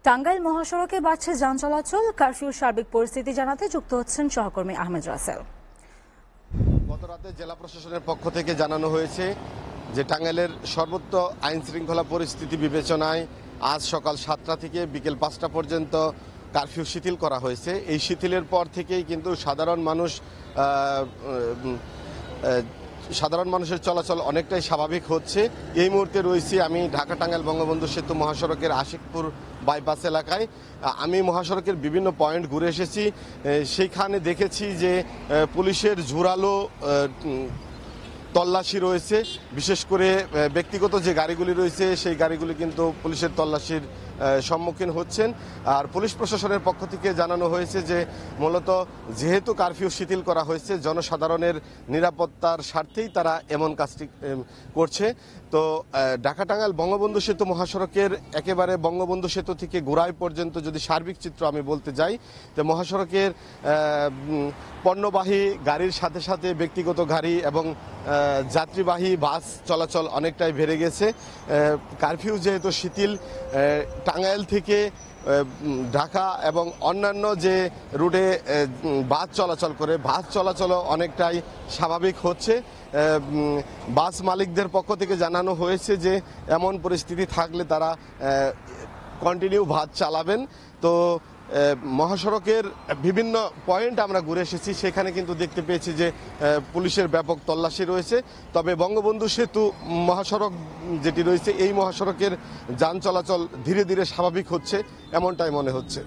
টাঙ্গাইল মহাসড়কে বাড়ছে যান চলাচল, কারফিউর সার্বিক পরিস্থিতি জানাতে যুক্ত হচ্ছেন সহকর্মী আহমেদ রাসেল। গত রাতে জেলা প্রশাসনের পক্ষ থেকে জানানো হয়েছে যে টাঙ্গাইলের সর্বত্র আইন শৃঙ্খলা পরিস্থিতি বিবেচনায় আজ সকাল 7টা থেকে বিকেল 5টা পর্যন্ত কারফিউ শিথিল করা হয়েছে। এই শিথিলের পর থেকেই কিন্তু সাধারণ মানুষের চলাচল অনেকটাই স্বাভাবিক হচ্ছে। এই মুহূর্তে রয়েছি আমি ঢাকা টাঙ্গাইল বঙ্গবন্ধু সেতু মহাসড়কের আশিকপুর বাইপাস এলাকায়। আমি মহাসড়কের বিভিন্ন পয়েন্ট ঘুরে এসেছি, সেইখানে দেখেছি যে পুলিশের জোরালো তল্লাশি রয়েছে। বিশেষ করে ব্যক্তিগত যে গাড়িগুলি রয়েছে সেই গাড়িগুলি কিন্তু পুলিশের তল্লাশির সম্মুখীন হচ্ছেন। আর পুলিশ প্রশাসনের পক্ষ থেকে জানানো হয়েছে যে মূলত যেহেতু কারফিউ শিথিল করা হয়েছে, জনসাধারণের নিরাপত্তার স্বার্থেই তারা এমন কাজটি করছে। তো ঢাকা টাঙ্গাইল বঙ্গবন্ধু সেতু মহাসড়কের একেবারে বঙ্গবন্ধু সেতু থেকে গোড়াই পর্যন্ত যদি সার্বিক চিত্র আমি বলতে যাই, তো মহাসড়কের পণ্যবাহী গাড়ির সাথে সাথে ব্যক্তিগত গাড়ি এবং যাত্রীবাহী বাস চলাচল অনেকটাই বেড়ে গেছে। কারফিউ যেহেতু শিথিল, টাঙ্গাইল থেকে ঢাকা এবং অন্যান্য যে রুটে বাস চলাচল করে, বাস চলাচলও অনেকটাই স্বাভাবিক হচ্ছে। বাস মালিকদের পক্ষ থেকে জানানো হয়েছে যে এমন পরিস্থিতি থাকলে তারা কন্টিনিউ বাস চালাবেন। তো মহাসড়কের বিভিন্ন পয়েন্ট আমরা ঘুরে এসেছি, সেখানে কিন্তু দেখতে পেয়েছি যে পুলিশের ব্যাপক তল্লাশি রয়েছে। তবে বঙ্গবন্ধু সেতু মহাসড়ক যেটি রয়েছে, এই মহাসড়কের যান চলাচল ধীরে ধীরে স্বাভাবিক হচ্ছে এমনটাই মনে হচ্ছে।